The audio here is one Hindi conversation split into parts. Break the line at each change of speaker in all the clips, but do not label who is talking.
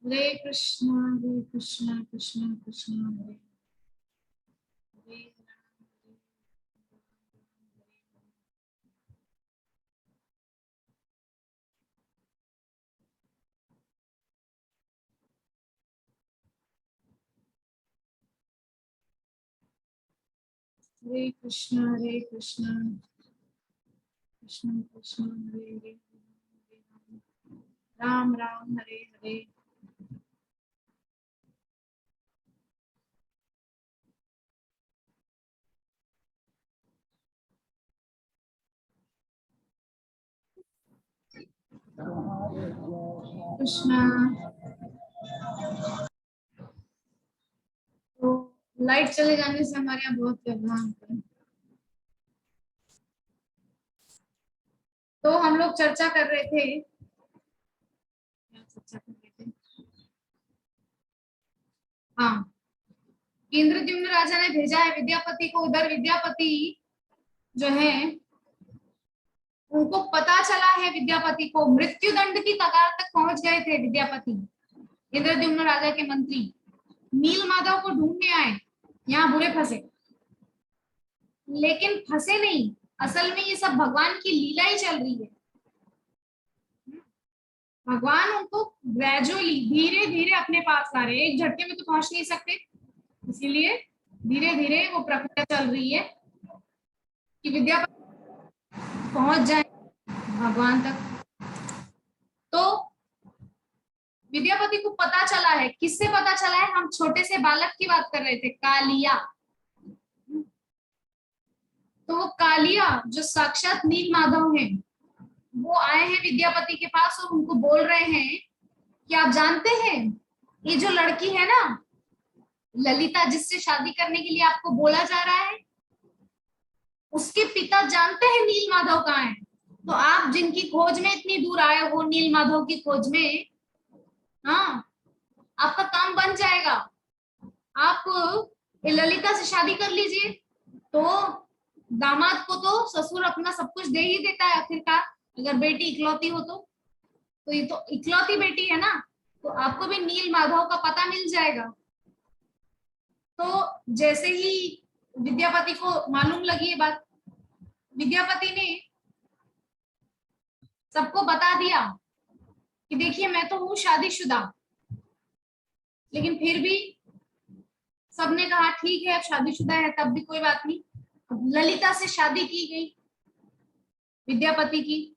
हरे कृष्णा कृष्णा कृष्णा हरे हरे हरे कृष्णा कृष्णा कृष्णा हरे हरे राम राम हरे हरे। कृष्णा तो लाइट चले जाने से हमारे यहाँ बहुत व्यवधान होता है। तो हम लोग चर्चा कर रहे थे, हाँ, इंद्रद्युम्न राजा ने भेजा है विद्यापति को। उधर विद्यापति जो है उनको पता चला है, विद्यापति को मृत्यु दंड की कगार तक पहुंच गए थे विद्यापति। इंद्रद्युम्न राजा के मंत्री नील माधव को ढूंढने आए, यहाँ बुरे फंसे, लेकिन फंसे नहीं, असल में ये सब भगवान की लीला ही चल रही है। भगवान उनको ग्रेजुअली धीरे धीरे अपने पास ला रहे हैं, एक झटके में तो पहुंच नहीं सकते, इसीलिए धीरे धीरे वो प्रक्रिया चल रही है कि विद्यापति पहुंच जाए भगवान तक। तो विद्यापति को पता चला है, किससे पता चला है? हम छोटे से बालक की बात कर रहे थे, कालिया। तो वो कालिया जो साक्षात नील माधव हैं, वो आए हैं विद्यापति के पास और उनको बोल रहे हैं कि आप जानते हैं ये जो लड़की है ना ललिता, जिससे शादी करने के लिए आपको बोला जा रहा है, उसके पिता जानते हैं नील माधव कहाँ है। तो आप जिनकी खोज में इतनी दूर आए हो, नील माधव की खोज में, हाँ, आपका काम बन जाएगा, आप ललिता से शादी कर लीजिए। तो दामाद को तो ससुर अपना सब कुछ दे ही देता है आखिरकार, अगर बेटी इकलौती हो तो ये तो इकलौती बेटी है ना, तो आपको भी नील माधव का पता मिल जाएगा। तो जैसे ही विद्यापति को मालूम लगी ये बात, विद्यापति ने सबको बता दिया कि देखिए मैं तो हूँ शादीशुदा, लेकिन फिर भी सबने कहा ठीक है अब शादीशुदा है तब भी कोई बात नहीं। ललिता से शादी की गई विद्यापति की,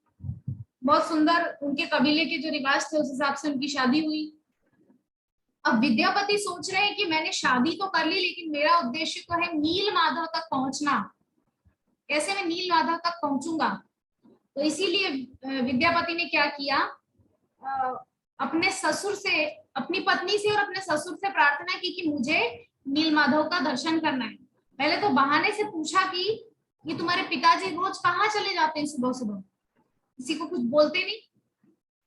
बहुत सुंदर, उनके कबीले के जो रिवाज थे उस हिसाब से उनकी शादी हुई। अब विद्यापति सोच रहे हैं कि मैंने शादी तो कर ली, लेकिन मेरा उद्देश्य तो है नील माधव तक पहुंचना, कैसे मैं नील माधव तक पहुंचूंगा। तो इसीलिए विद्यापति ने क्या किया, अपने ससुर से, अपनी पत्नी से और अपने ससुर से प्रार्थना की कि मुझे नील माधव का दर्शन करना है। पहले तो बहाने से पूछा कि ये तुम्हारे पिताजी रोज कहाँ चले जाते हैं सुबह सुबह, किसी को कुछ बोलते नहीं।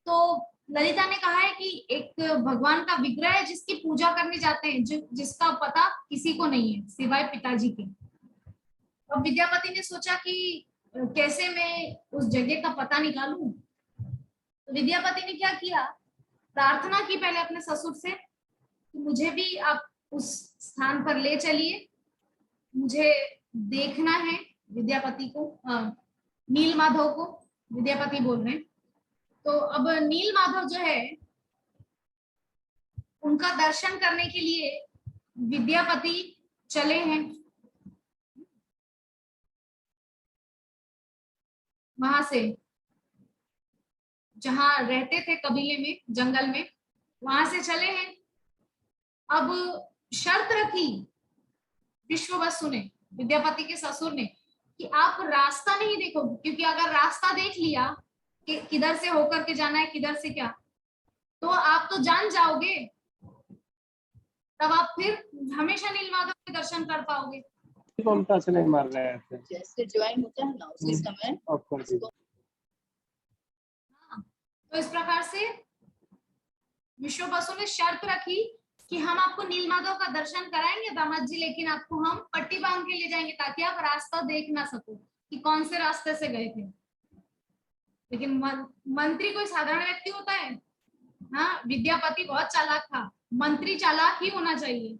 तो ललिता ने कहा है कि एक भगवान का विग्रह है जिसकी पूजा करने जाते हैं, जिसका पता किसी को नहीं है सिवाय पिताजी के। अब विद्यापति ने सोचा कि कैसे मैं उस जगह का पता निकालूं। तो विद्यापति ने क्या किया, प्रार्थना की पहले अपने ससुर से कि मुझे भी आप उस स्थान पर ले चलिए, मुझे देखना है विद्यापति को, नील माधव को विद्यापति बोल रहे हैं। तो अब नील माधव जो है उनका दर्शन करने के लिए विद्यापति चले हैं। वहां से जहां रहते थे कबीले में, जंगल में, वहां से चले हैं। अब शर्त रखी विश्ववसु ने, विद्यापति के ससुर ने, कि आप रास्ता नहीं देखोगे, क्योंकि अगर रास्ता देख लिया कि किधर से होकर के जाना है, किधर से क्या, तो आप तो जान जाओगे, तब आप फिर हमेशा नील माधव के दर्शन कर पाओगे।
ममता से नहीं मार रहे थे,
जैसे ज्वाइन होता है ना उसी समय
ऑफ कर दिया।
तो इस प्रकार से विश्व बसु ने शर्त रखी कि हम आपको नीलमाधव का दर्शन कराएंगे दामाद जी, लेकिन आपको हम पट्टी बांध के ले जाएंगे ताकि आप रास्ता देख ना सको कि कौन से रास्ते से गए थे। लेकिन मंत्री कोई साधारण व्यक्ति होता है? हाँ, विद्यापति बहुत चालाक था, मंत्री चालाक ही होना चाहिए।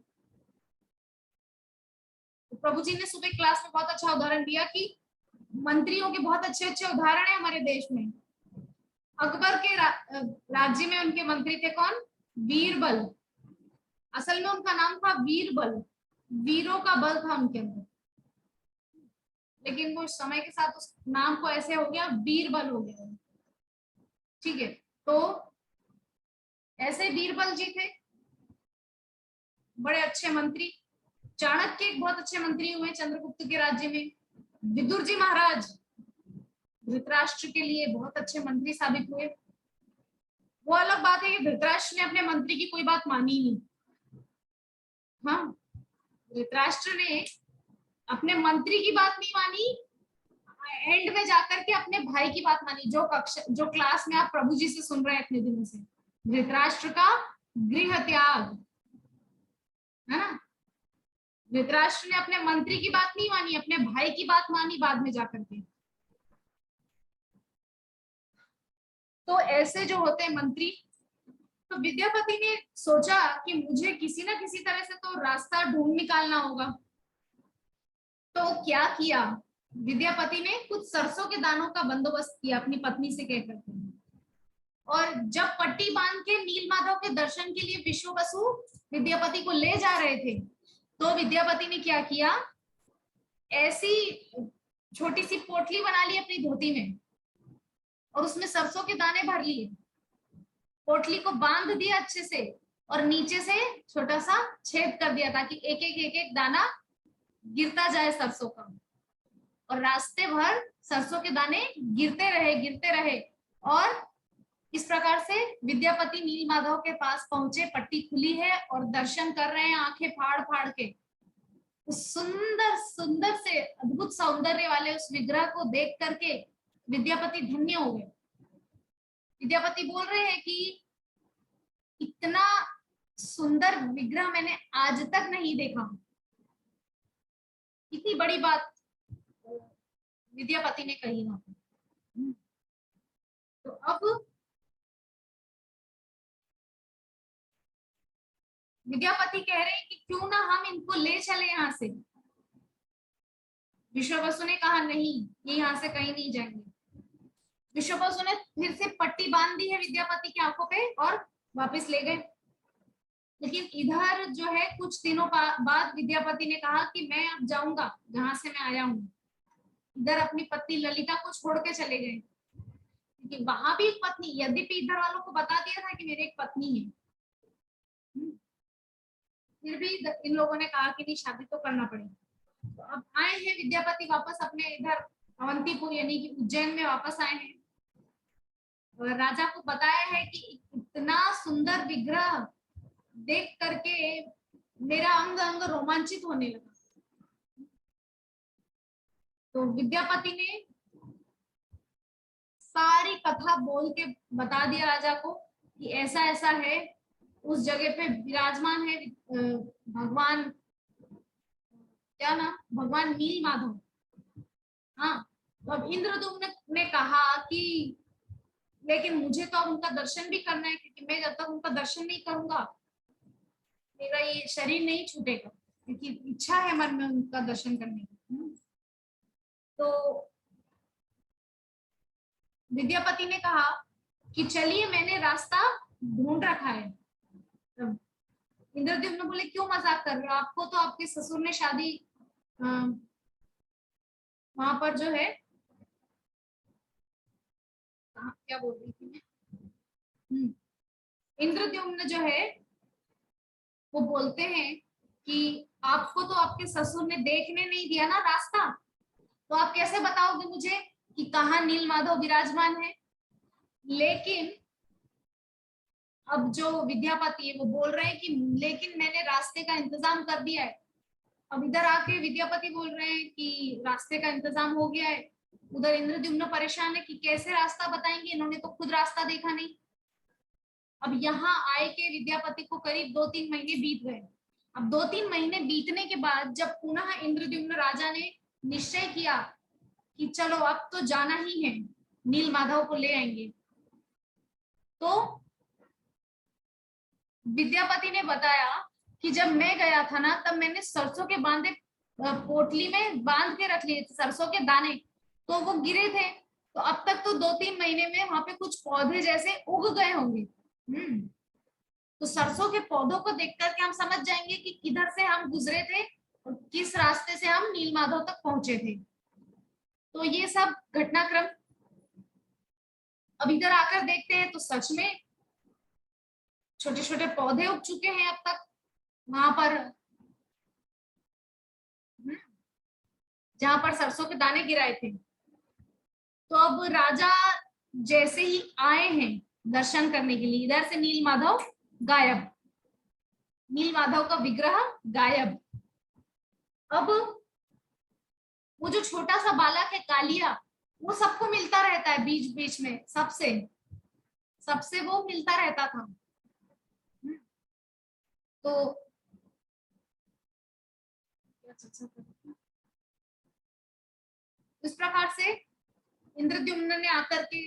तो प्रभु जी ने सुबह क्लास में बहुत अच्छा उदाहरण दिया कि मंत्रियों के बहुत अच्छे अच्छे उदाहरण है हमारे देश में। अकबर के राज्य में उनके मंत्री थे कौन? बीरबल। असल में उनका नाम था बीरबल, वीरों का बल था उनके अंदर, लेकिन वो समय के साथ उस नाम को ऐसे हो गया, बीरबल हो गया। ठीक है, तो ऐसे बीरबल जी थे, बड़े अच्छे मंत्री। चाणक्य एक बहुत अच्छे मंत्री हुए चंद्रगुप्त के राज्य में। विदुर जी महाराज धृतराष्ट्र के लिए बहुत अच्छे मंत्री साबित हुए। वो अलग बात है कि धृतराष्ट्र ने अपने मंत्री की कोई बात मानी नहीं। हाँ, धृतराष्ट्र ने अपने मंत्री की बात नहीं मानी, एंड में जाकर के अपने भाई की बात मानी। जो क्लास में आप प्रभु जी से सुन रहे हैं इतने दिनों से, धृतराष्ट्र का गृह त्याग, है ना। धृतराष्ट्र ने अपने मंत्री की बात नहीं मानी, अपने भाई की बात मानी बाद में जाकर के। तो ऐसे जो होते हैं मंत्री, तो विद्यापति ने सोचा कि मुझे किसी ना किसी तरह से तो रास्ता ढूंढ निकालना होगा। तो क्या किया विद्यापति ने? कुछ सरसों के दानों का बंदोबस्त किया अपनी पत्नी से कहकर के। और जब पट्टी बांध के नीलमाधव के दर्शन के लिए विश्व बसु विद्यापति को ले जा रहे थे, तो विद्यापति ने क्या किया, ऐसी छोटी सी पोटली बना ली अपनी धोती में और उसमें सरसों के दाने भर लिए, पोटली को बांध दिया अच्छे से और नीचे से छोटा सा छेद कर दिया ताकि एक एक दाना गिरता जाए सरसों का, और रास्ते भर सरसों के दाने गिरते रहे। और इस प्रकार से विद्यापति नीलमाधव के पास पहुंचे, पट्टी खुली है और दर्शन कर रहे हैं आंखें फाड़ फाड़ के। उस सुंदर सुंदर से अद्भुत सौंदर्य वाले उस विग्रह को देख करके विद्यापति धन्य हो गए। विद्यापति बोल रहे हैं कि इतना सुंदर विग्रह मैंने आज तक नहीं देखा। इतनी बड़ी बात विद्यापति ने कही वहां पर। तो अब विद्यापति कह रहे हैं कि क्यों ना हम इनको ले चले यहाँ से। विश्व बसु ने कहा नहीं, ये यहाँ से कहीं नहीं जाएंगे। विश्व बसु ने फिर से पट्टी बांध दी है विद्यापति की आंखों पे और वापस ले गए। लेकिन इधर जो है कुछ दिनों बाद विद्यापति ने कहा कि मैं अब जाऊंगा जहां से मैं आया हूँ। इधर अपनी पत्नी ललिता को छोड़ के चले गए, क्योंकि वहां भी एक पत्नी, यद्यपि इधर वालों को बता दिया था कि मेरी एक पत्नी है, फिर भी इन लोगों ने कहा कि नहीं, शादी तो करना पड़ेगी। तो अब आए हैं विद्यापति वापस अपने इधर अवंतीपुर यानी कि उज्जैन में वापस आए हैं। और राजा को बताया है कि इतना सुंदर विग्रह देख करके मेरा अंग अंग रोमांचित होने लगा। तो विद्यापति ने सारी कथा बोल के बता दिया राजा को कि ऐसा ऐसा है, उस जगह पे विराजमान है भगवान, क्या नाम, भगवान नीलमाधव। हाँ, तो अब इंद्रदुम्न ने कहा कि लेकिन मुझे तो अब उनका दर्शन भी करना है, क्योंकि मैं जब तक उनका दर्शन नहीं करूंगा मेरा ये शरीर नहीं छूटेगा, क्योंकि इच्छा है मन में उनका दर्शन करने की। तो विद्यापति ने कहा कि चलिए, मैंने रास्ता ढूंढ रखा है। इंद्रद्युम्न बोले क्यों मजाक कर रहे हो, आपको तो आपके ससुर ने शादी वहां पर जो है, क्या बोल रही थी मैं, इंद्रद्युम्न जो है वो बोलते हैं कि आपको तो आपके ससुर ने देखने नहीं दिया ना रास्ता, तो आप कैसे बताओगे मुझे कि कहाँ नीलमाधव विराजमान है। लेकिन अब जो विद्यापति है वो बोल रहे हैं कि लेकिन मैंने रास्ते का इंतजाम कर दिया है। अब इधर आके विद्यापति बोल रहे हैं कि रास्ते का इंतजाम हो गया है। उधर इंद्रद्युम्न परेशान है कि कैसे रास्ता बताएंगे, इन्होंने तो खुद रास्ता देखा नहीं। अब यहाँ आए के विद्यापति को करीब 2-3 महीने बीत गए। अब 2-3 महीने बीतने के बाद जब पुनः इंद्रद्युम्न राजा ने निश्चय किया कि चलो अब तो जाना ही है, नील माधव को ले आएंगे, तो विद्यापति ने बताया कि जब मैं गया था ना तब मैंने सरसों के बांधे पोटली में बांध के रख लिए थे सरसों के दाने, तो वो गिरे थे, तो अब तक तो 2-3 महीने में वहां पे कुछ पौधे जैसे उग गए होंगे। तो सरसों के पौधों को देख करके हम समझ जाएंगे कि किधर से हम गुजरे थे और किस रास्ते से हम नील माधव तक पहुंचे थे। तो ये सब घटनाक्रम अब इधर आकर देखते हैं तो सच में छोटे छोटे पौधे उग चुके हैं अब तक वहां पर, जहां पर सरसों के दाने गिराए थे। तो अब राजा जैसे ही आए हैं दर्शन करने के लिए, इधर से नील माधव गायब, नील माधव का विग्रह गायब। अब वो जो छोटा सा बालक है कालिया, वो सबको मिलता रहता है बीच बीच में, सबसे वो मिलता रहता था। तो इस प्रकार से इंद्रद्युम्न ने आकर के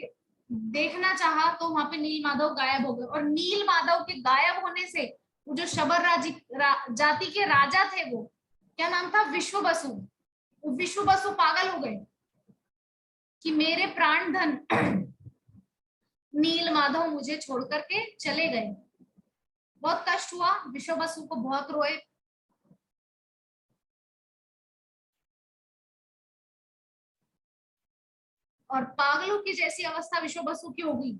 देखना चाहा तो वहां पे नील माधव गायब हो गए, और नील माधव के गायब होने से वो जो शबर जाति के राजा थे, वो क्या नाम था, विश्व बसु, विश्व बसु पागल हो गए कि मेरे प्राण धन नील माधव मुझे छोड़ करके चले गए। बहुत कष्ट हुआ विश्व बसु को, बहुत रोए। और पागलों की जैसी अवस्था विश्व बसु की होगी।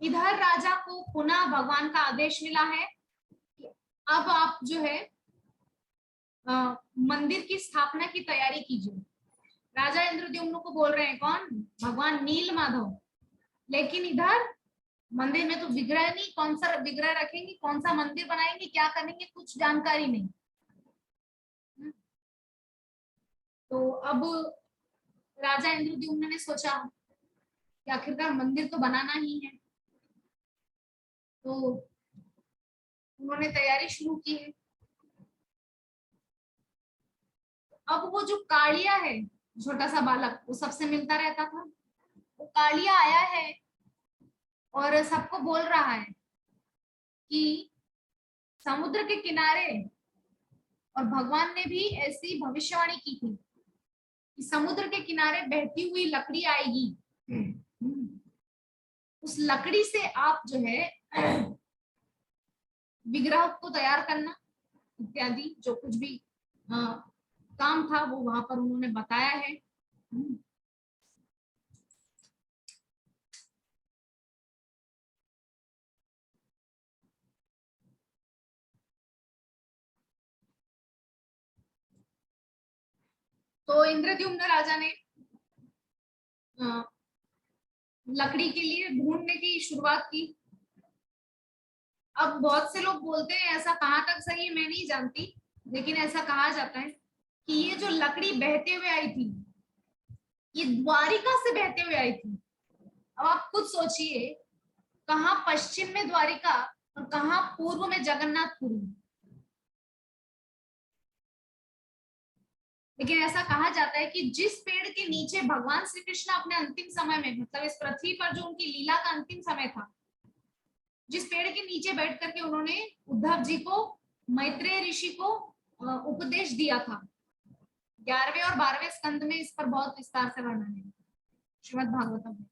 इधर राजा को पुनः भगवान का आदेश मिला है कि अब आप जो है मंदिर की स्थापना की तैयारी कीजिए। राजा इंद्रद्युम्न को बोल रहे हैं, कौन, भगवान नील माधव। लेकिन इधर मंदिर में तो विग्रह नहीं, कौन सा विग्रह रखेंगे, कौन सा मंदिर बनाएंगे, क्या करेंगे, कुछ जानकारी नहीं। तो अब राजा इंद्रद्युम्न ने सोचा कि आखिरकार मंदिर तो बनाना ही है, तो उन्होंने तैयारी शुरू की है। अब वो जो कालिया है, छोटा सा बालक, वो सबसे मिलता रहता था, वो कालिया आया है और सबको बोल रहा है कि समुद्र के किनारे, और भगवान ने भी ऐसी भविष्यवाणी की थी कि समुद्र के किनारे बहती हुई लकड़ी आएगी, उस लकड़ी से आप जो है विग्रह को तैयार करना इत्यादि, जो कुछ भी काम था वो वहां पर उन्होंने बताया है। तो इंद्रद्युम्न राजा ने लकड़ी के लिए ढूंढने की शुरुआत की। अब बहुत से लोग बोलते हैं, ऐसा कहाँ तक सही है मैं नहीं जानती, लेकिन ऐसा कहा जाता है कि ये जो लकड़ी बहते हुए आई थी, ये द्वारिका से बहते हुए आई थी। अब आप खुद सोचिए, कहाँ पश्चिम में द्वारिका और कहाँ पूर्व में जगन्नाथपुरी। लेकिन ऐसा कहा जाता है कि जिस पेड़ के नीचे भगवान श्री कृष्ण अपने अंतिम समय में, मतलब इस पृथ्वी पर जो उनकी लीला का अंतिम समय था, जिस पेड़ के नीचे बैठ करके उन्होंने उद्धव जी को, मैत्रेय ऋषि को उपदेश दिया था, 11वें और 12वें स्कंद में इस पर बहुत विस्तार से वर्णन है श्रीमद् भागवतम में।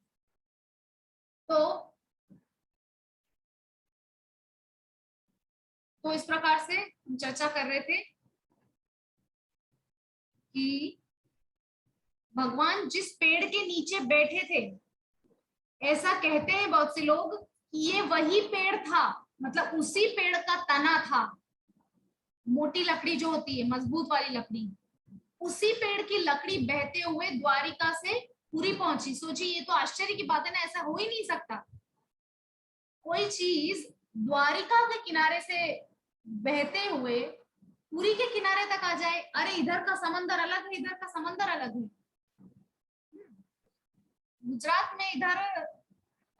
तो इस प्रकार से हम चर्चा कर रहे थे कि भगवान जिस पेड़ के नीचे बैठे थे, ऐसा कहते हैं बहुत से लोग कि ये वही पेड़ था, मतलब उसी पेड़ का तना था, मोटी लकड़ी जो होती है, मजबूत वाली लकड़ी, उसी पेड़ की लकड़ी बहते हुए द्वारिका से पूरी पहुंची। सोचिए, ये तो आश्चर्य की बात है ना, ऐसा हो ही नहीं सकता कोई चीज द्वारिका के किनारे से बहते हुए पुरी के किनारे तक आ जाए। अरे इधर का समंदर अलग है, इधर का समंदर अलग है। गुजरात में इधर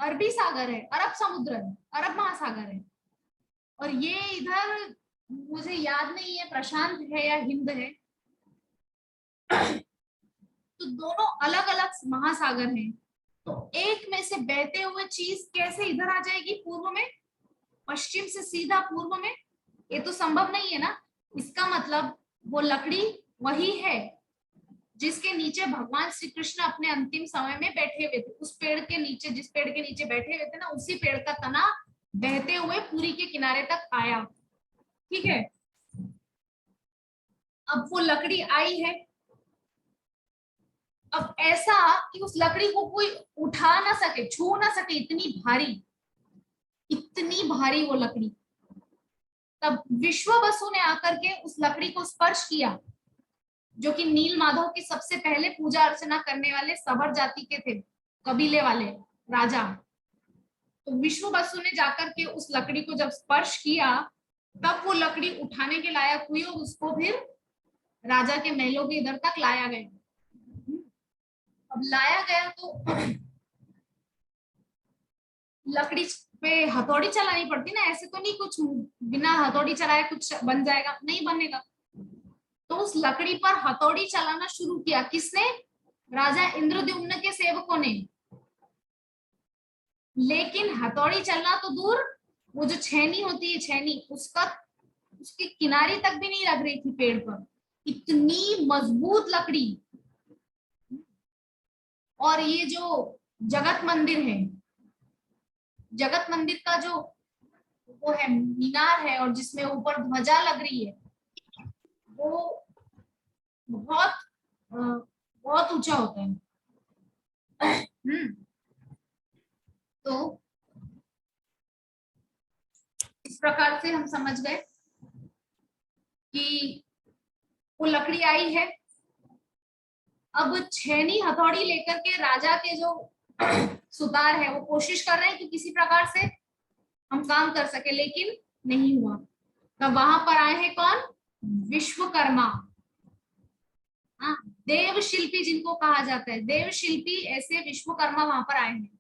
अरबी सागर है, अरब समुद्र है, अरब महासागर है, और ये इधर मुझे याद नहीं है प्रशांत है या हिंद है। तो दोनों अलग अलग महासागर हैं, तो एक में से बहते हुए चीज कैसे इधर आ जाएगी पूर्व में, पश्चिम से सीधा पूर्व में, ये तो संभव नहीं है ना। इसका मतलब वो लकड़ी वही है जिसके नीचे भगवान श्री कृष्ण अपने अंतिम समय में बैठे हुए थे। उस पेड़ के नीचे, जिस पेड़ के नीचे बैठे हुए थे ना, उसी पेड़ का तना बहते हुए पुरी के किनारे तक आया। ठीक है, अब वो लकड़ी आई है, अब ऐसा कि उस लकड़ी को कोई उठा ना सके, छू ना सके, इतनी भारी वो लकड़ी। तब विश्व वसु ने आकर के उस लकड़ी को स्पर्श किया, जो कि नील माधव की सबसे पहले पूजा अर्चना करने वाले सबर जाति के थे, कबीले वाले राजा। तो विश्व वसु ने जाकर के उस लकड़ी को जब स्पर्श किया, तब वो लकड़ी उठाने के लायक हुई और उसको फिर राजा के महलों के इधर तक लाया गया। अब लाया गया तो लकड़ी पे हथौड़ी चलानी पड़ती ना, ऐसे तो नहीं कुछ बिना हथौड़ी चलाए कुछ बन जाएगा, नहीं बनेगा। तो उस लकड़ी पर हथौड़ी चलाना शुरू किया, किसने? राजा इंद्रद्युम्न के सेवकों ने। लेकिन हथौड़ी चलना तो दूर, वो जो छेनी होती है, छेनी, उसकी किनारी तक भी नहीं लग रही थी पेड़ पर, इतनी मजबूत लकड़ी। और ये जो जगत मंदिर है, जगत मंदिर का जो वो है मीनार है, और जिसमें ऊपर ध्वजा लग रही है, वो बहुत बहुत ऊंचा होता है। तो इस प्रकार से हम समझ गए कि वो लकड़ी आई है। अब छेनी हथौड़ी लेकर के राजा के जो सुतार है वो कोशिश कर रहे हैं कि किसी प्रकार से हम काम कर सके, लेकिन नहीं हुआ। तब वहां पर आए हैं कौन? विश्वकर्मा। हाँ, देव शिल्पी जिनको कहा जाता है, देव शिल्पी, ऐसे विश्वकर्मा वहां पर आए हैं।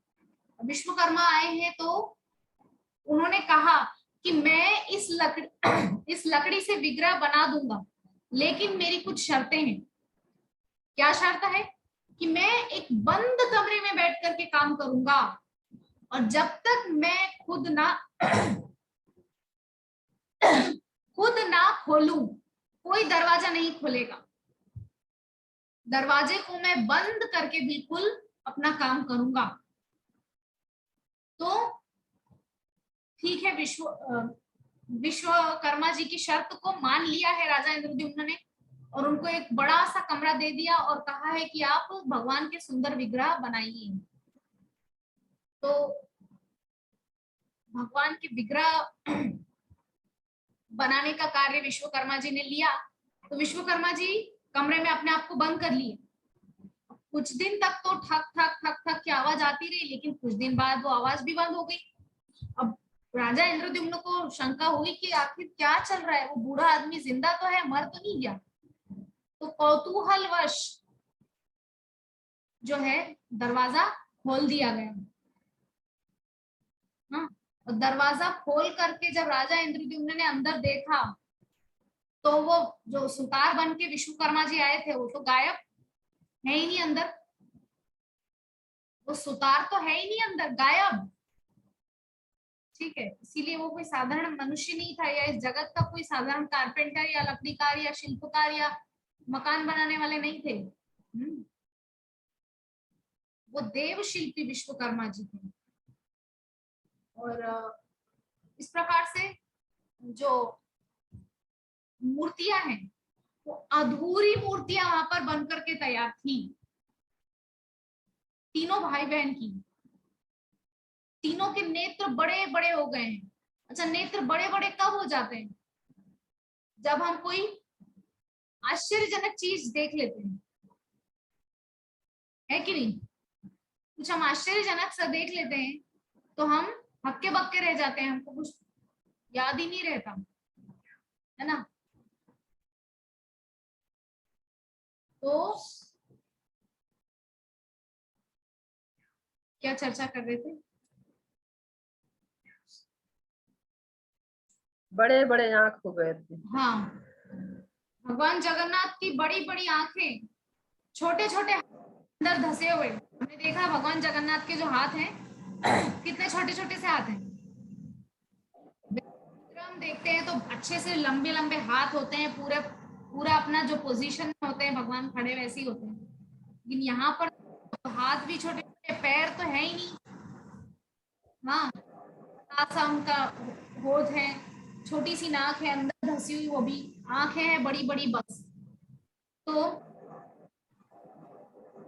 विश्वकर्मा आए हैं तो उन्होंने कहा कि मैं इस लकड़ी से विग्रह बना दूंगा, लेकिन मेरी कुछ शर्तें हैं। क्या शर्त है? कि मैं एक बंद कमरे में बैठ करके काम करूंगा, और जब तक मैं खुद ना खोलूं, कोई दरवाजा नहीं खोलेगा। दरवाजे को मैं बंद करके बिल्कुल अपना काम करूंगा। तो ठीक है, विश्वकर्मा जी की शर्त को मान लिया है राजा इंद्रद्युम्न ने, और उनको एक बड़ा सा कमरा दे दिया और कहा है कि आप भगवान के सुंदर विग्रह बनाइए। तो भगवान के विग्रह बनाने का कार्य विश्वकर्मा जी ने लिया। तो विश्वकर्मा जी कमरे में अपने आप को बंद कर लिए। कुछ दिन तक तो ठक ठक ठक ठक की आवाज आती रही, लेकिन कुछ दिन बाद वो आवाज भी बंद हो गई। अब राजा इंद्रद्युम्न को शंका हुई कि आखिर क्या चल रहा है, वो बूढ़ा आदमी जिंदा तो है, मर तो नहीं गया। तो कौतूहलवश जो है दरवाजा खोल दिया गया। हाँ, और दरवाजा खोल करके जब राजा इंद्रद्युम्न ने अंदर देखा, तो वो जो सुतार बन के विश्वकर्मा जी आए थे, वो तो गायब, है ही नहीं अंदर। वो सुतार तो है ही नहीं अंदर, गायब। ठीक है, इसीलिए वो कोई साधारण मनुष्य नहीं था, या इस जगत का कोई साधारण कारपेंटर या लकड़ीकार या शिल्पकार या मकान बनाने वाले नहीं थे। वो देव शिल्पी विश्वकर्मा जी थे। और इस प्रकार से जो मूर्तियां हैं, वो अधूरी मूर्तियां वहां पर बनकर के तैयार थी, तीनों भाई बहन की। तीनों के नेत्र बड़े बड़े हो गए हैं। अच्छा, नेत्र बड़े बड़े कब हो जाते हैं? जब हम कोई आश्चर्यजनक चीज देख लेते हैं, है कि नहीं? कुछ हम आश्चर्यजनक सा देख लेते हैं तो हम हक्के बक्के रह जाते हैं, हमको कुछ याद ही नहीं रहता, है ना? तो क्या चर्चा कर रहे थे?
बड़े बड़े आंख हो गए थे।
हाँ, भगवान जगन्नाथ की बड़ी बड़ी आंखें, छोटे छोटे अंदर धसे हुए। हमने देखा भगवान जगन्नाथ के जो हाथ हैं कितने छोटे छोटे से हाथ हैं। हम देखते हैं तो अच्छे से लंबे लंबे हाथ होते हैं, पूरे पूरा अपना जो पोजीशन में होते हैं भगवान खड़े वैसे ही होते हैं। लेकिन यहाँ पर हाथ भी छोटे छोटे, पैर तो है ही नहीं। हाँ, आसाम का होठ है, छोटी सी नाक है, अंदर धसी हुई वो भी, आंखें हैं बड़ी बड़ी बस। तो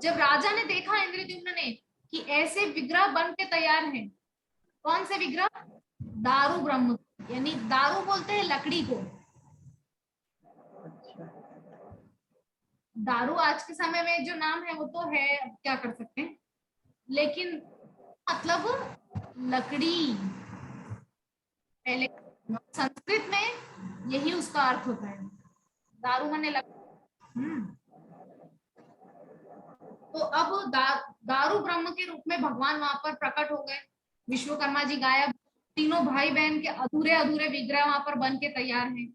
जब राजा ने देखा इंद्रद्युम्न ने कि ऐसे विग्रह बन के तैयार हैं, कौन से विग्रह? दारू ब्रह्म, यानी दारू बोलते हैं लकड़ी को।
अच्छा,
दारू आज के समय में जो नाम है वो तो है, अब क्या कर सकते हैं, लेकिन मतलब लकड़ी पहले संस्कृत में यही उसका अर्थ होता है, दारू माने लकड़ी। तो अब दारू ब्रह्म के रूप में भगवान वहां पर प्रकट हो गए। विश्वकर्मा जी गायब, तीनों भाई बहन के अधूरे अधूरे विग्रह वहां पर बन के तैयार हैं।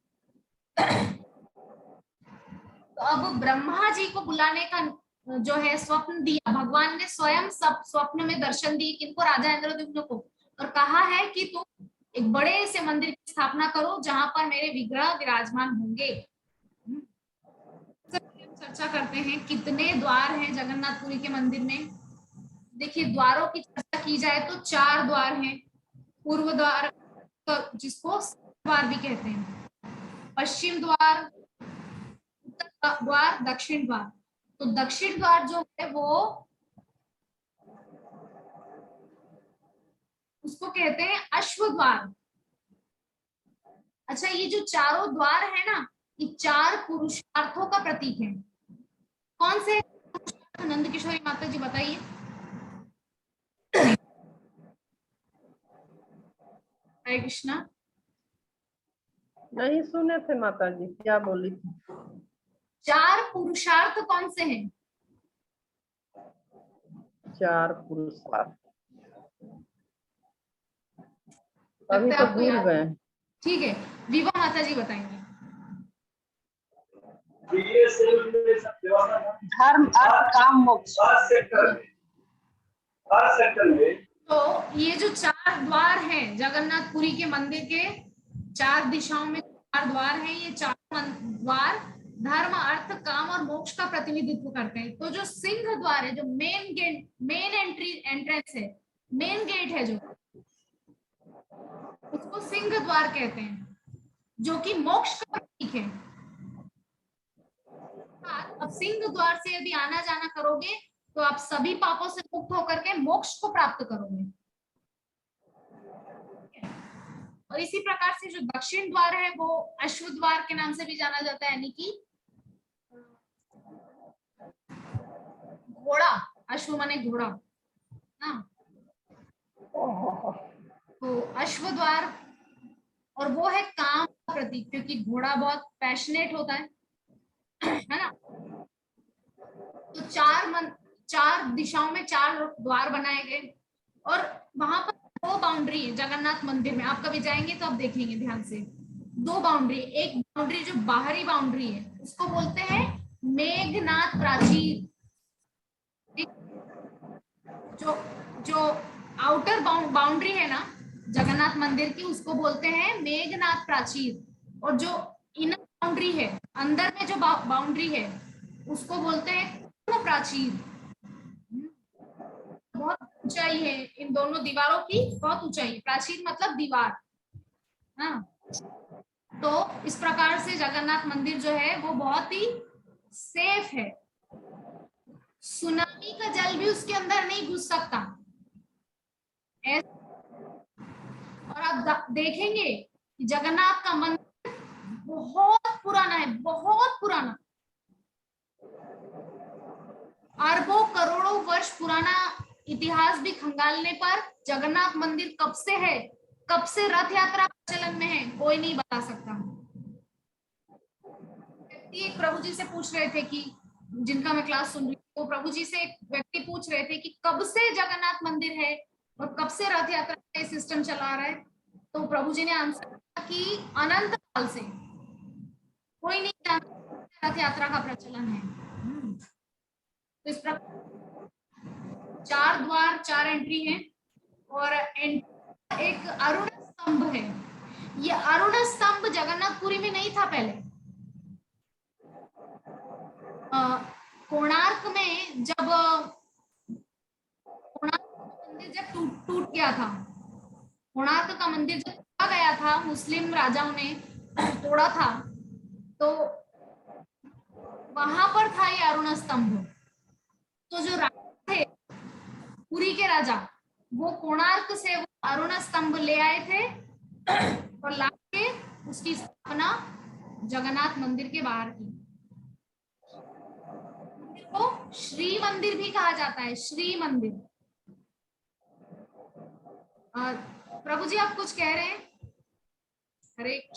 तो अब ब्रह्मा जी को बुलाने का जो है स्वप्न दिया भगवान ने, स्वयं सब स्वप्न में दर्शन दिए किनको? राजा इंद्रद्युम्न को, और कहा है कि तुम एक बड़े से मंदिर की स्थापना करो जहां पर मेरे विग्रह विराजमान होंगे। चर्चा करते हैं कितने द्वार हैं जगन्नाथपुरी के मंदिर में। देखिए, द्वारों की चर्चा की जाए तो 4 द्वार हैं। पूर्व द्वार जिसको द्वार भी कहते हैं, पश्चिम द्वार, उत्तर द्वार, दक्षिण द्वार। तो दक्षिण द्वार जो है वो उसको कहते हैं अश्व द्वार। अच्छा, ये जो चारों द्वार है ना, ये 4 पुरुषार्थों का प्रतीक है। कौन से नंद किशोरी माता जी बताइए। हरे कृष्णा।
नहीं सुने थे माता जी, क्या बोली थी?
4 पुरुषार्थ कौन से हैं?
4 पुरुषार्थ अभी
लगता है
तो
आपको
भूल
याद।
गए।
ठीक है, विवा माता जी बताएंगे।
धर्म अर्थ काम मोक्ष।
तो ये जो 4 द्वार हैं जगन्नाथपुरी के मंदिर के, 4 दिशाओं में 4 द्वार हैं। ये 4 द्वार धर्म, अर्थ, काम और मोक्ष का प्रतिनिधित्व करते हैं। तो जो सिंह द्वार है, जो मेन गेट, मेन एंट्रेंस है, मेन गेट है जो, उसको सिंह द्वार कहते हैं, जो कि मोक्ष का प्रतीक है। अब सिंह द्वार से यदि आना जाना करोगे तो आप सभी पापों से मुक्त होकर के मोक्ष को प्राप्त करोगे। और इसी प्रकार से जो दक्षिण द्वार है वो अश्व द्वार के नाम से भी जाना जाता है, यानी कि घोड़ा, अश्व माने घोड़ा ना। तो अश्व द्वार, और वो है काम का प्रतीक, क्योंकि घोड़ा बहुत पैशनेट होता है ना। तो 4 दिशाओं में 4 द्वार बनाए गए, और वहां पर 2 बाउंड्री है जगन्नाथ मंदिर में। आप कभी जाएंगे तो आप देखेंगे ध्यान से, 2 बाउंड्री। एक बाउंड्री जो बाहरी बाउंड्री है उसको बोलते हैं मेघनाथ प्राचीर। जो जो आउटर बाउंड्री है ना जगन्नाथ मंदिर की, उसको बोलते हैं मेघनाथ प्राचीर। और जो इनर बाउंड्री है, अंदर में जो बाउंड्री है, उसको बोलते हैं प्राचीर। बहुत ऊंचाई है इन दोनों दीवारों की, बहुत ऊंचाई। प्राचीर मतलब दीवार। हाँ, तो इस प्रकार से जगन्नाथ मंदिर जो है वो बहुत ही सेफ है। सुनामी का जल भी उसके अंदर नहीं घुस सकता। और आप देखेंगे कि जगन्नाथ का मंदिर बहुत पुराना है, बहुत पुराना, अरबों करोड़ों वर्ष पुराना इतिहास भी खंगालने पर जगन्नाथ मंदिर कब से है, कब से रथ यात्रा प्रचलन में है, कोई नहीं बता सकता। एक प्रभु जी से पूछ रहे थे कि, जिनका मैं क्लास सुन रही हूँ, तो प्रभु जी से एक व्यक्ति पूछ रहे थे कि कब से जगन्नाथ मंदिर है और कब से रथ यात्रा का सिस्टम चला रहा है। तो प्रभु जी ने आंसर किया कि अनंत काल से कोई नहीं जानता रथ यात्रा का प्रचलन है। तो इस प्रकार 4 द्वार 4 एंट्री है और एक अरुण स्तंभ है। ये अरुण स्तंभ जगन्नाथपुरी में नहीं था पहले। कोणार्क में जब कोणार्क का मंदिर जब टूट गया था, कोणार्क का मंदिर जब तोड़ा गया था, मुस्लिम राजाओं ने तोड़ा था, तो वहां पर था ये अरुण स्तंभ। तो जो राजा थे, पुरी के राजा, वो कोणार्क से वो अरुण स्तंभ ले आए थे और लाके उसकी स्थापना जगन्नाथ मंदिर के बाहर की। मंदिर को श्री मंदिर भी कहा जाता है, श्री मंदिर। प्रभु जी आप कुछ कह रहे हैं? हरे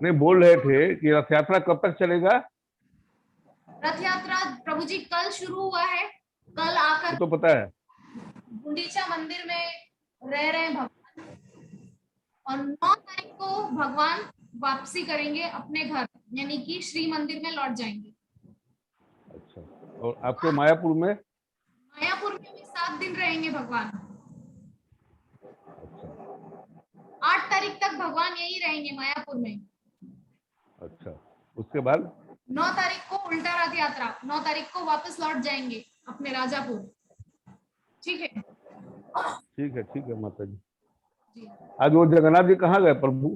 नहीं, बोल रहे थे कि रथ यात्रा कब तक चलेगा?
रथ यात्रा प्रभु जी कल शुरू हुआ है। कल आकर
तो पता है
गुंडीचा मंदिर में रह रहे हैं भगवान, और 9 तारीख को भगवान वापसी करेंगे अपने घर, यानी कि श्री मंदिर में लौट जाएंगे।
अच्छा, और आपके मायापुर में?
मायापुर में भी 7 दिन रहेंगे भगवान।
अच्छा
8 तारीख तक भगवान यही रहेंगे मायापुर में।
अच्छा, उसके बाद
9 तारीख को उल्टा रथ यात्रा, 9 तारीख को वापस लौट जाएंगे अपने राजापुर। ठीक है?
ठीक है माता जी।
जी।
आज वो जगन्नाथ जी कहाँ गए प्रभु?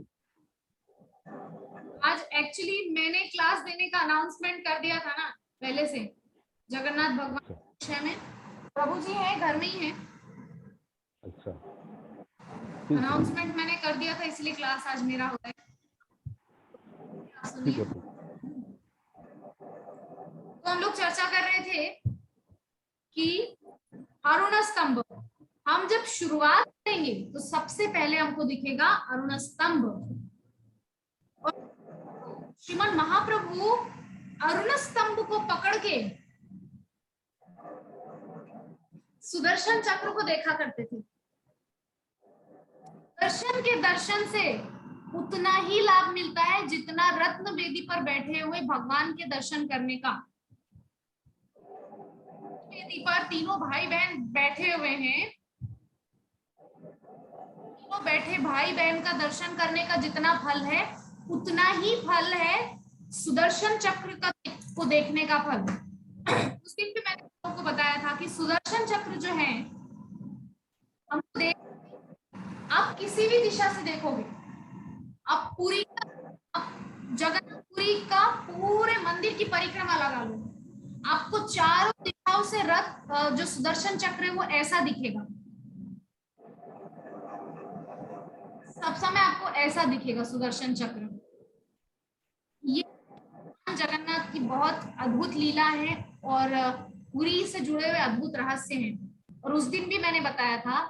आज एक्चुअली मैंने क्लास देने का अनाउंसमेंट कर दिया था ना पहले से, जगन्नाथ भगवान के विषय में। प्रभु जी हैं, घर में ही हैं।
अच्छा, ठीक है
अनाउंसमेंट मैंने कर दिया था, इसलिए क्लास आज मेरा होता है।
ठीक है।
तो हम लोग चर्चा कर रहे थे कि अरुण स्तंभ, हम जब शुरुआत करेंगे तो सबसे पहले हमको दिखेगा अरुण स्तंभ। और श्रीमन महाप्रभु अरुण स्तंभ को पकड़ के सुदर्शन चक्र को देखा करते थे। दर्शन के दर्शन से उतना ही लाभ मिलता है जितना रत्न वेदी पर बैठे हुए भगवान के दर्शन करने का। वेदी पर तीनों भाई बहन बैठे हुए हैं, तीनों बैठे भाई बहन का दर्शन करने का जितना फल है, उतना ही फल है सुदर्शन चक्र का को देखने का फल। उस दिन भी मैंने आपको बताया था कि सुदर्शन चक्र जो है, हमको देख, आप किसी भी दिशा से देखोगे, आप पूरी जगन्नाथपुरी का पूरे मंदिर की परिक्रमा लगा लो, आपको चारों दिशाओं से रथ जो सुदर्शन चक्र है वो ऐसा दिखेगा। सब समय आपको ऐसा दिखेगा सुदर्शन चक्र। ये जगन्नाथ की बहुत अद्भुत लीला है और पुरी से जुड़े हुए अद्भुत रहस्य हैं। और उस दिन भी मैंने बताया था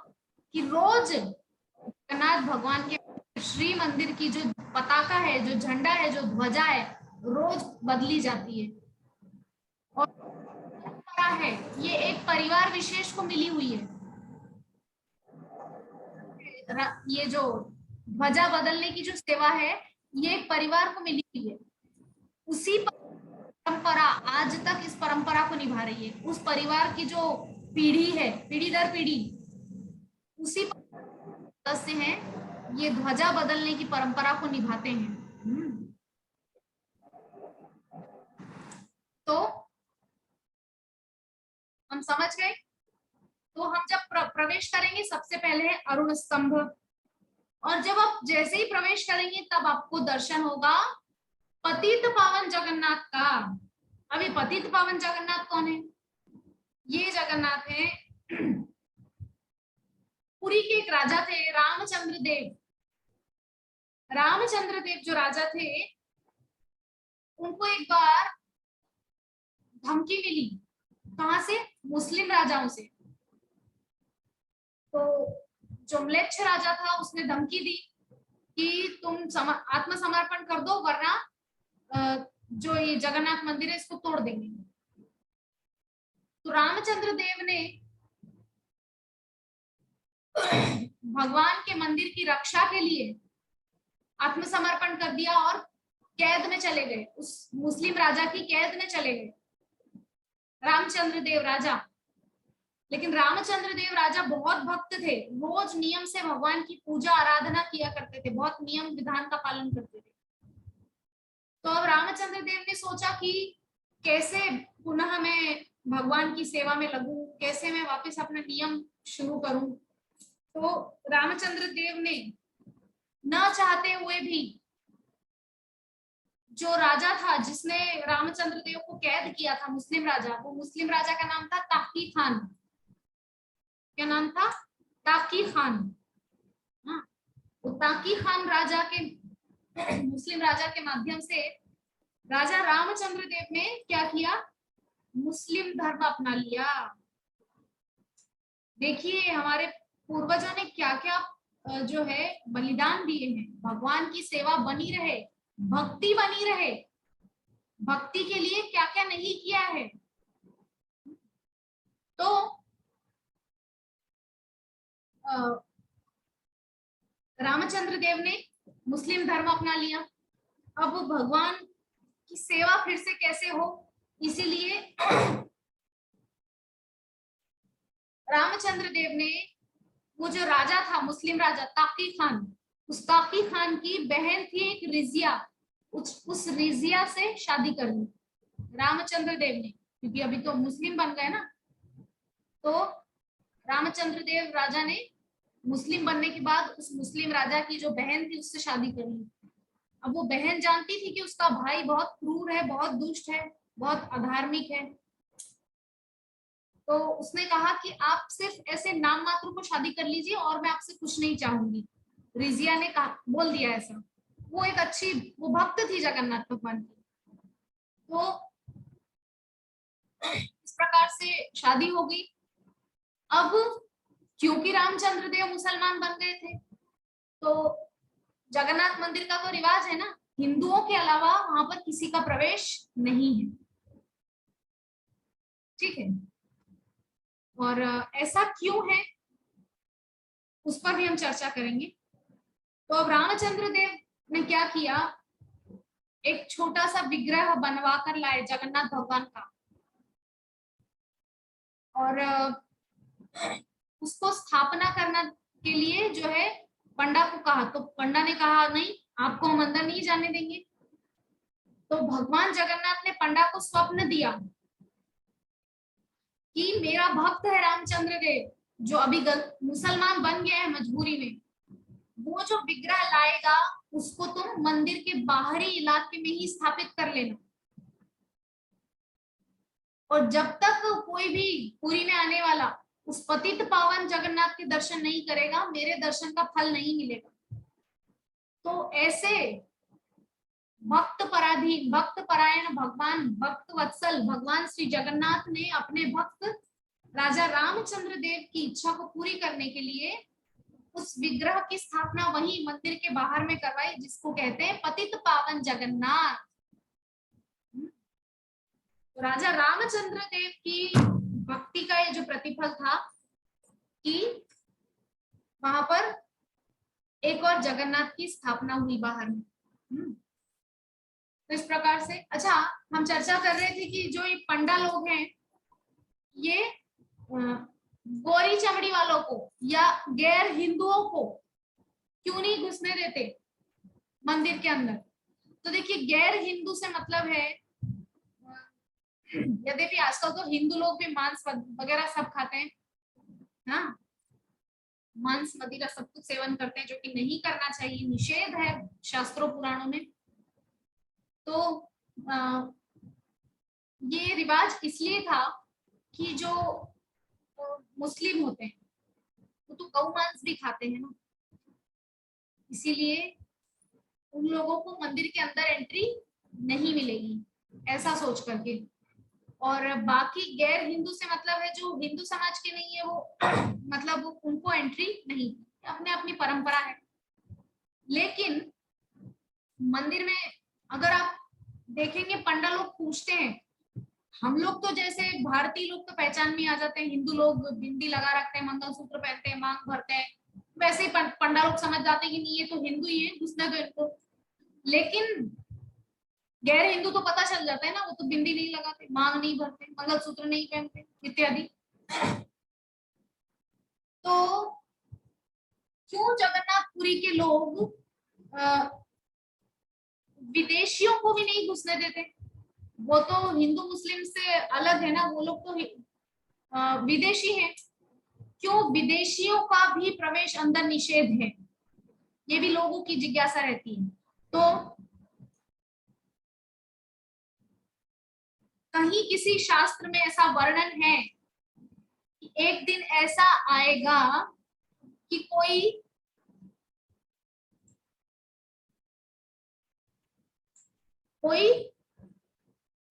कि रोज जगन्नाथ भगवान के श्री मंदिर की जो पताका है, जो झंडा है, जो ध्वजा है, रोज बदली जाती है। और परंपरा है, ये एक परिवार विशेष को मिली हुई है। ये जो ध्वजा बदलने की जो सेवा है, ये एक परिवार को मिली हुई है। उसी परंपरा आज तक इस परंपरा को निभा रही है। उस परिवार की जो पीढ़ी है, पीढ़ी दर पीढ़ी, उसी सदस्य हैं, ये ध्वजा बदलने की परंपरा को निभाते हैं। तो हम समझ गए। तो हम जब प्रवेश करेंगे, सबसे पहले है अरुण स्तंभ, और जब आप जैसे ही प्रवेश करेंगे तब आपको दर्शन होगा पतित पावन जगन्नाथ का। अभी पतित पावन जगन्नाथ कौन है? ये जगन्नाथ है, पुरी के एक राजा थे, रामचंद्र देव। रामचंद्र देव जो राजा थे, उनको एक बार धमकी मिली। कहां से? मुस्लिम राजाओं से। तो जो म्लेच्छ राजा था, उसने धमकी दी कि तुम आत्मसमर्पण कर दो, वरना जो ये जगन्नाथ मंदिर है इसको तोड़ देंगे। तो रामचंद्र देव ने भगवान के मंदिर की रक्षा के लिए आत्मसमर्पण कर दिया और कैद में चले गए, उस मुस्लिम राजा की कैद में चले गए रामचंद्र देव राजा। लेकिन रामचंद्र देव राजा बहुत भक्त थे, रोज नियम से भगवान की पूजा आराधना किया करते थे, बहुत नियम विधान का पालन करते थे। तो अब रामचंद्र देव ने सोचा कि कैसे पुनः मैं भगवान की सेवा में लगूं, कैसे मैं वापस अपना नियम शुरू करूं। तो रामचंद्र देव ने न चाहते हुए भी जो राजा था जिसने रामचंद्र देव को कैद किया था, मुस्लिम राजा, वो मुस्लिम राजा का नाम था ताकी खान। क्या नाम था? ताकी खान। हाँ, तो ताकी खान राजा के, मुस्लिम राजा के माध्यम से राजा रामचंद्र देव ने क्या किया? मुस्लिम धर्म अपना लिया। देखिए हमारे पूर्वजों ने क्या क्या जो है बलिदान दिए हैं, भगवान की सेवा बनी रहे, भक्ति बनी रहे, भक्ति के लिए क्या क्या नहीं किया है। तो रामचंद्र देव ने मुस्लिम धर्म अपना लिया। अब वो भगवान की सेवा फिर से कैसे हो, इसीलिए रामचंद्र देव ने वो जो राजा था, मुस्लिम राजा ताकी खान, उस ताकी खान की बहन थी एक रिजिया, उस रिजिया से शादी कर ली रामचंद्र देव ने, क्योंकि अभी तो मुस्लिम बन गए ना। तो रामचंद्र देव राजा ने मुस्लिम बनने के बाद उस मुस्लिम राजा की जो बहन थी उससे शादी कर ली। अब वो बहन जानती थी कि उसका भाई बहुत क्रूर है, बहुत दुष्ट है, बहुत अधार्मिक है। तो उसने कहा कि आप सिर्फ ऐसे नाम मात्र को शादी कर लीजिए और मैं आपसे कुछ नहीं चाहूंगी। रिजिया ने कहा, बोल दिया ऐसा। वो एक अच्छी, वो भक्त थी जगन्नाथ भगवान की। तो इस प्रकार से शादी हो गई। अब क्योंकि रामचंद्र देव मुसलमान बन गए थे, तो जगन्नाथ मंदिर का तो रिवाज है ना, हिंदुओं के अलावा वहां पर किसी का प्रवेश नहीं है, ठीक है। और ऐसा क्यों है उस पर भी हम चर्चा करेंगे। तो अब रामचंद्र देव ने क्या किया, एक छोटा सा विग्रह बनवा कर लाए जगन्नाथ भगवान का, और उसको स्थापना करने के लिए जो है पंडा को कहा। तो पंडा ने कहा नहीं, आपको हम अंदर नहीं जाने देंगे। तो भगवान जगन्नाथ ने पंडा को स्वप्न दिया कि मेरा भक्त है रामचंद्र देव, जो अभी मुसलमान बन गया है मजबूरी में, वो जो विग्रह लाएगा उसको तुम मंदिर के बाहरी इलाके में ही स्थापित कर लेना, और जब तक कोई भी पुरी में आने वाला उस पतित पावन जगन्नाथ के दर्शन नहीं करेगा, मेरे दर्शन का फल नहीं मिलेगा। तो ऐसे भक्त पराधीन, भक्त परायण भगवान, भक्त वत्सल भगवान श्री जगन्नाथ ने अपने भक्त राजा रामचंद्र देव की इच्छा को पूरी करने के लिए उस विग्रह की स्थापना वही मंदिर के बाहर में करवाई, जिसको कहते हैं पतित पावन जगन्नाथ। तो राजा रामचंद्र देव की भक्ति का ये जो प्रतिफल था कि वहां पर एक और जगन्नाथ की स्थापना हुई बाहर में। तो इस प्रकार से, अच्छा हम चर्चा कर रहे थे कि जो ये पंडा लोग हैं, ये गोरी चमड़ी वालों को या गैर हिंदुओं को क्यों नहीं घुसने देते मंदिर के अंदर। तो देखिए गैर हिंदू से मतलब है, यद्यपि आजकल तो हिंदू लोग भी मांस वगैरह सब खाते हैं, हाँ मांस मदिरा सब कुछ सेवन करते हैं, जो कि नहीं करना चाहिए, निषेध है शास्त्रों पुराणों में। तो ये रिवाज इसलिए था कि जो मुस्लिम होते हैं वो तो गौ मांस भी खाते हैं ना, इसीलिए उन लोगों को मंदिर के अंदर एंट्री नहीं मिलेगी, ऐसा सोच करके। और बाकी गैर हिंदू से मतलब है जो हिंदू समाज के नहीं है, वो मतलब उनको एंट्री नहीं, अपने अपनी परंपरा है। लेकिन मंदिर में अगर आप देखेंगे पंडा लोग पूछते हैं हम लोग तो जैसे भारतीय लोग तो पहचान में आ जाते हैं, हिंदू लोग बिंदी लगा रखते हैं, मंगलसूत्र पहनते हैं, मांग भरते हैं, वैसे ही पंडा लोग समझ जाते हैं कि नहीं ये तो हिंदू ही है, घुसने दो इनको। लेकिन गैर हिंदू तो पता चल जाता है ना, वो तो बिंदी नहीं लगाते, मांग नहीं भरते, मंगलसूत्र नहीं पहनते इत्यादि। तो क्यों जगन्नाथपुरी के लोग विदेशियों को भी नहीं घुसने देते? वो तो हिंदू मुस्लिम से अलग है ना, वो लोग तो विदेशी हैं, क्यों विदेशियों का भी प्रवेश अंदर निषेध है? ये भी लोगों की जिज्ञासा रहती है। तो कहीं किसी शास्त्र में ऐसा वर्णन है कि एक दिन ऐसा आएगा कि कोई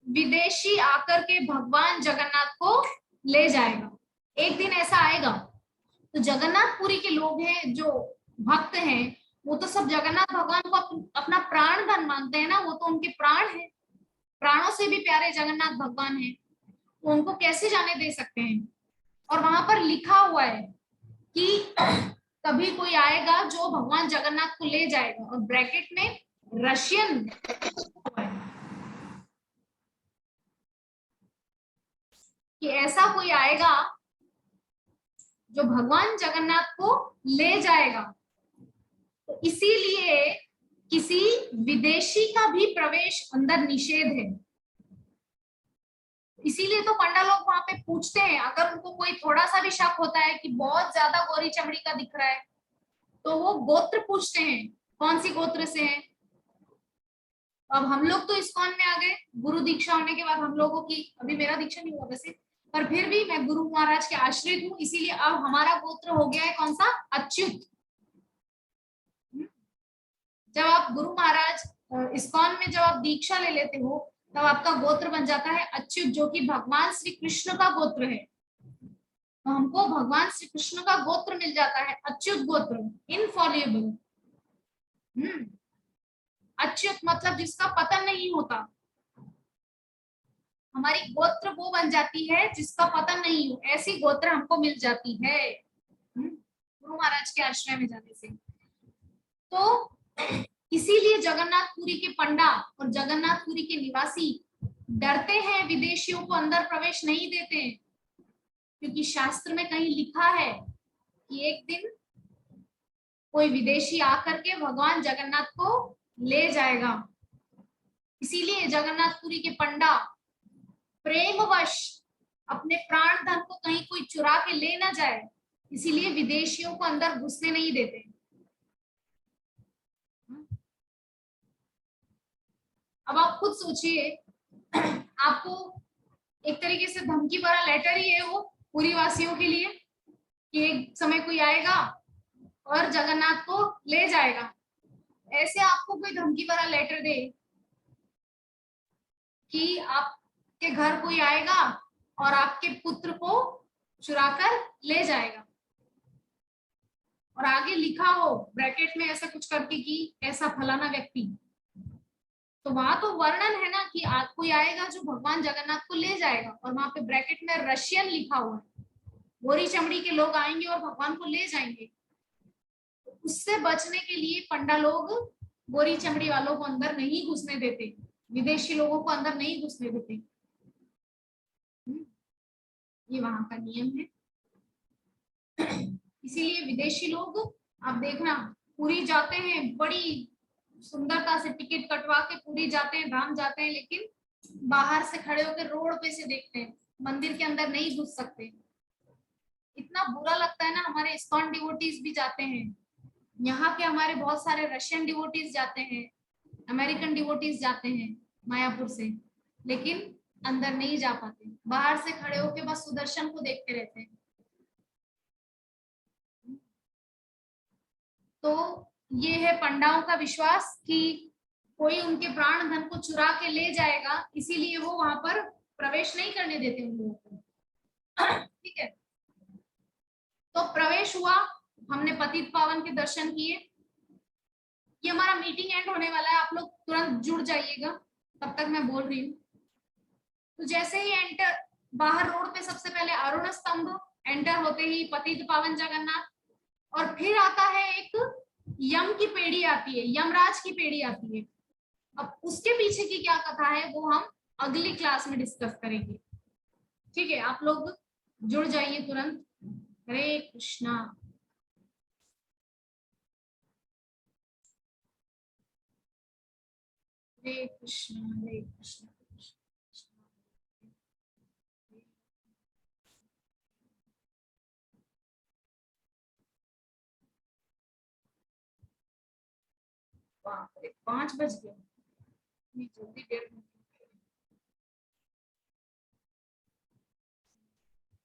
विदेशी आकर के भगवान जगन्नाथ को ले जाएगा? एक दिन ऐसा आएगा। तो जगन्नाथपुरी के लोग हैं जो भक्त हैं, वो तो सब जगन्नाथ भगवान को अपना प्राण धन मानते हैं ना, वो तो उनके प्राण है, प्राणों से भी प्यारे जगन्नाथ भगवान हैं, तो उनको कैसे जाने दे सकते हैं? और वहां पर लिखा हुआ है कि कभी कोई आएगा जो भगवान जगन्नाथ को ले जाएगा, और ब्रैकेट में रशियन कि ऐसा कोई आएगा जो भगवान जगन्नाथ को ले जाएगा। तो इसीलिए किसी विदेशी का भी प्रवेश अंदर निषेध है। इसीलिए तो पंडा लोग वहां पे पूछते हैं, अगर उनको कोई थोड़ा सा भी शक होता है कि बहुत ज्यादा गोरी चमड़ी का दिख रहा है, तो वो गोत्र पूछते हैं, कौन सी गोत्र से है। अब हम लोग तो इस्कॉन में आ गए, गुरु दीक्षा होने के बाद हम लोगों की, अभी मेरा दीक्षा नहीं हुआ वैसे, पर फिर भी मैं गुरु महाराज के आश्रित हूँ, इसीलिए अब हमारा गोत्र हो गया है कौन सा? अच्युत। जब आप गुरु महाराज इस्कॉन में जब आप दीक्षा ले लेते हो, तब आपका गोत्र बन जाता है अच्युत, जो कि भगवान श्री कृष्ण का गोत्र है। तो हमको भगवान श्री कृष्ण का गोत्र मिल जाता है, अच्युत गोत्र, इनफॉलिएबल। अच्युत मतलब जिसका पतन नहीं होता। हमारी गोत्र वो बन जाती है जिसका पतन नहीं हो, ऐसी गोत्र हमको मिल जाती है गुरु महाराज के आश्रय में जाने से। तो इसीलिए जगन्नाथपुरी के पंडा और जगन्नाथपुरी के निवासी डरते हैं, विदेशियों को अंदर प्रवेश नहीं देते हैं, क्योंकि शास्त्र में कहीं लिखा है कि एक दिन कोई विदेशी आकर के भगवान जगन्नाथ को ले जाएगा। इसीलिए जगन्नाथपुरी के पंडा प्रेमवश अपने प्राण धन को कहीं कोई चुरा के ले ना जाए, इसीलिए विदेशियों को अंदर घुसने नहीं देते। अब आप खुद सोचिए, आपको एक तरीके से धमकी भरा लेटर ही है वो पुरी वासियों के लिए कि एक समय कोई आएगा और जगन्नाथ को ले जाएगा। ऐसे आपको कोई धमकी भरा लेटर दे कि आपके घर कोई आएगा और आपके पुत्र को चुराकर ले जाएगा, और आगे लिखा हो ब्रैकेट में ऐसा कुछ करके कि ऐसा फलाना व्यक्ति, तो वहां तो वर्णन है ना कि कोई आएगा जो भगवान जगन्नाथ को ले जाएगा, और वहां पे ब्रैकेट में रशियन लिखा हुआ है, गोरी चमड़ी के लोग आएंगे और भगवान को ले जाएंगे। उससे बचने के लिए पंडा लोग गोरी चमड़ी वालों को अंदर नहीं घुसने देते, विदेशी लोगों को अंदर नहीं घुसने देते। ये वहां का नियम है। इसीलिए विदेशी लोग, आप देखना, पुरी जाते हैं, बड़ी सुंदरता से टिकट कटवा के पुरी जाते हैं, धाम जाते हैं, लेकिन बाहर से खड़े होकर रोड पे से देखते हैं, मंदिर के अंदर नहीं घुस सकते। इतना बुरा लगता है ना। हमारे इस्कॉन डिवोटीज भी जाते हैं, यहाँ के हमारे बहुत सारे रशियन डिवोटीज जाते हैं, अमेरिकन डिवोटीज जाते हैं मायापुर से, लेकिन अंदर नहीं जा पाते, बाहर से खड़े होके बस सुदर्शन को देखते रहते हैं। तो ये है पंडाओं का विश्वास कि कोई उनके प्राण धन को चुरा के ले जाएगा, इसीलिए वो वहां पर प्रवेश नहीं करने देते उन लोगों को। ठीक है, तो प्रवेश हुआ, हमने पतित पावन के दर्शन किए। ये हमारा मीटिंग एंड होने वाला है, आप लोग तुरंत जुड़ जाइएगा, तब तक मैं बोल रही हूँ। तो जैसे ही एंटर, बाहर रोड पे सबसे पहले अरुण स्तंभ, एंटर होते ही पतित पावन जगन्नाथ, और फिर आता है एक यम की पेड़ी आती है, यमराज की पेड़ी आती है। अब उसके पीछे की क्या कथा है वो हम अगली क्लास में डिस्कस करेंगे। ठीक है, आप लोग जुड़ जाइए तुरंत। हरे कृष्णा। हरे कृष्णा हरे कृष्णा। बाप रे, 5 बज गए, इतनी जल्दी 1:30 घंटे।